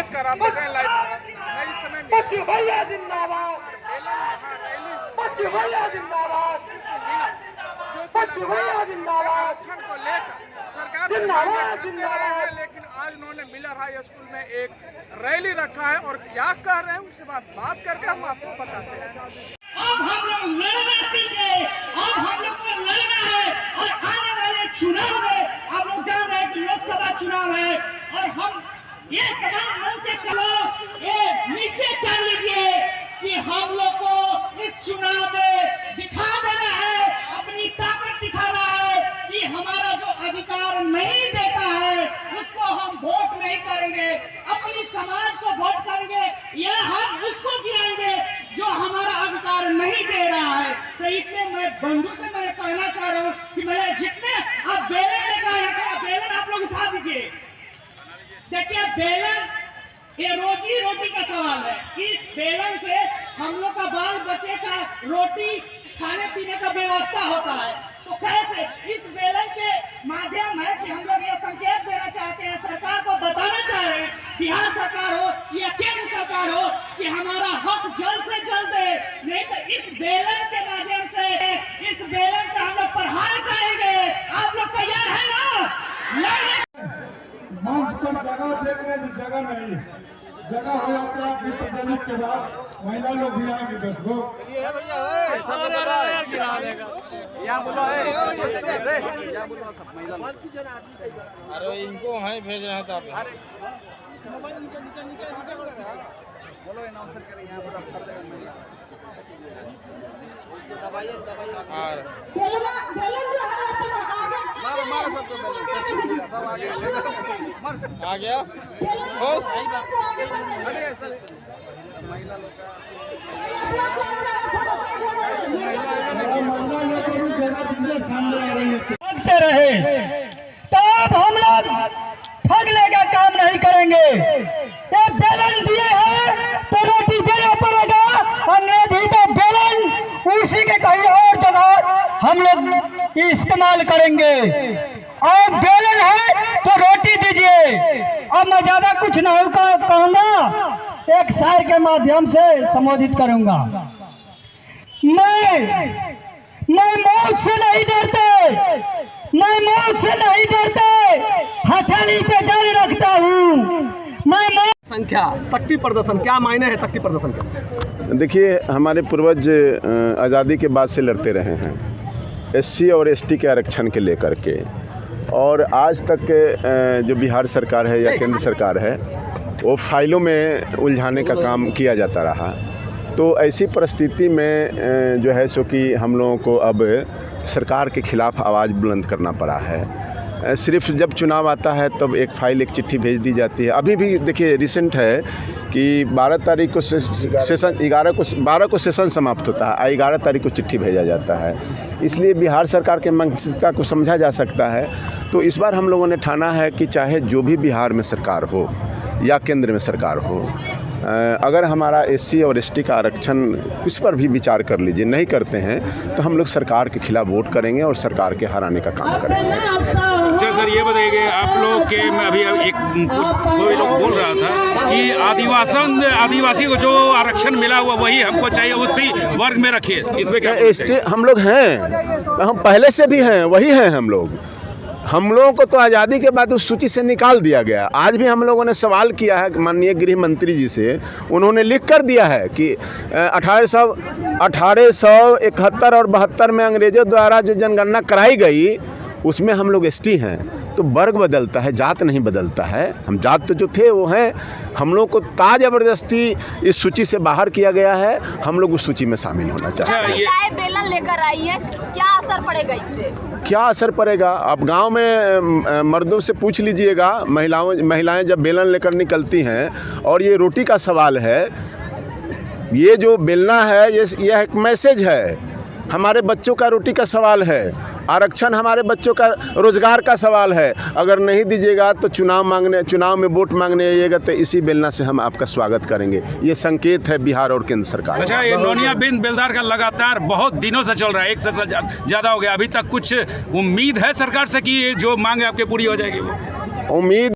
नमस्कार, आप देख रहे हैं लाइव भारत। मैं इस समय बच्चू भैया जिंदाबाद, बच्चू भैया जिंदाबाद, बच्चू भैया जिंदाबाद, आरक्षण को लेकर सरकार से मांगे करते रहे हैं, लेकिन आज उन्होंने मिलर हाई स्कूल में एक रैली रखा है और क्या कह रहे हैं उससे बात करके हम आपको बताते हैं। अब हम लोग लड़ना सीखे, अब हम लोग को लड़ना है और आने वाले चुनाव में आप लोग जान रहे हैं कि लोकसभा चुनाव है और हम ये तमाम लोग से कहो ये नीचे कर लीजिए कि हम लोग को इस चुनाव में दिखा देना है, अपनी ताकत दिखाना है कि हमारा जो अधिकार नहीं देता है उसको हम वोट नहीं करेंगे, अपनी समाज को वोट करेंगे या हम उसको गिराएंगे जो हमारा अधिकार नहीं दे रहा है। तो इसलिए मैं बंधु से मैं कहना चाह रहा हूँ कि मेरे जितने आप बेलन लेकर आए, बेलन आप लोग उठा दीजिए। देखिए बेलन ये रोजी रोटी का सवाल है, इस बेलन से हम लोग का बाल बच्चे का रोटी खाने पीने का व्यवस्था होता है। तो कैसे इस बेलन के माध्यम है कि हम लोग ये संकेत देना चाहते हैं, सरकार को बताना चाह रहे हैं, बिहार सरकार हो या केंद्र सरकार हो कि हमारा हक जल्द से जल्द दे, नहीं तो इस बेलन के माध्यम से, इस बेलन से हम लोग प्रहार करेंगे। आप लोग तैयार है ना? मंच पर जगह देख रहे हैं, जगह नहीं, जगह हो जाता है गीत प्रज्वलित के बाद महिला लोग भी आएंगे 10 लोग। अरे इनको है भेज रहे हैं तो आप बोलो अनाउंसर करें यहाँ पर कर देगा मारो सबको सब आगे आ गया हो सही अरे सर महिला लोग ठगते रहे तब हम लोग ठगने का काम नहीं करेंगे। ये बेलन दिए हैं तो रोटी देना पड़ेगा, और नहीं तो बेलन उसी के कहीं और जगह हम लोग इस्तेमाल करेंगे। और बेलन है तो रोटी दीजिए। अब मैं ज्यादा कुछ नहीं कहूँगा, एक शायर के माध्यम से संबोधित करूंगा। मैं मौत से नहीं डरते, मैं मौत से नहीं डरते, हथेली पे जान रखता हूँ। मैं संख्या शक्ति प्रदर्शन, क्या मायने है शक्ति प्रदर्शन का? देखिए, हमारे पूर्वज आज़ादी के बाद से लड़ते रहे हैं SC और ST के आरक्षण के लेकर के, और आज तक जो बिहार सरकार है या केंद्र सरकार है वो फाइलों में उलझाने का काम किया जाता रहा। तो ऐसी परिस्थिति में जो है सो कि हम लोगों को अब सरकार के खिलाफ आवाज़ बुलंद करना पड़ा है। सिर्फ जब चुनाव आता है तब एक फ़ाइल, एक चिट्ठी भेज दी जाती है। अभी भी देखिए रिसेंट है कि 12 तारीख को सेशन 12 को सेशन समाप्त होता है, 11 तारीख को चिट्ठी भेजा जाता है। इसलिए बिहार सरकार के मानसिकता को समझा जा सकता है। तो इस बार हम लोगों ने ठाना है कि चाहे जो भी बिहार में सरकार हो या केंद्र में सरकार हो, अगर हमारा SC और ST का आरक्षण इस पर भी विचार कर लीजिए, नहीं करते हैं तो हम लोग सरकार के खिलाफ वोट करेंगे और सरकार के हराने का काम करेंगे। अच्छा सर, ये बताइए आप लोग के में अभी एक कोई लोग बोल रहा था कि आदिवासी को जो आरक्षण मिला हुआ वही हमको चाहिए, उसी वर्ग में रखिए, इसमें क्या? ST हम लोग हैं, हम पहले से भी हैं, वही हैं हम लोग। हम लोगों को तो आज़ादी के बाद उस सूची से निकाल दिया गया। आज भी हम लोगों ने सवाल किया है माननीय गृह मंत्री जी से, उन्होंने लिख कर दिया है कि 1871 और 72 में अंग्रेज़ों द्वारा जो जनगणना कराई गई उसमें हम लोग ST हैं। तो वर्ग बदलता है, जात नहीं बदलता है। हम जात तो जो थे वो हैं, हम लोग को ज़बरदस्ती इस सूची से बाहर किया गया है। हम लोग उस सूची में शामिल होना चाहते हैं। बेलन लेकर आई है, क्या असर पड़ेगा इससे? क्या असर पड़ेगा? आप गांव में मर्दों से पूछ लीजिएगा, महिलाएं जब बेलन लेकर निकलती हैं, और ये रोटी का सवाल है, ये जो बेलना है यह एक मैसेज है। हमारे बच्चों का रोटी का सवाल है, आरक्षण हमारे बच्चों का रोजगार का सवाल है। अगर नहीं दीजिएगा तो चुनाव में वोट मांगने आइएगा तो इसी बेलना से हम आपका स्वागत करेंगे। ये संकेत है बिहार और केंद्र सरकार। अच्छा, ये नोनिया बिन बेलदार का लगातार बहुत दिनों से चल रहा है, 1 साल ज़्यादा हो गया, अभी तक कुछ उम्मीद है सरकार से कि जो मांगे आपके पूरी हो जाएगी? वो उम्मीद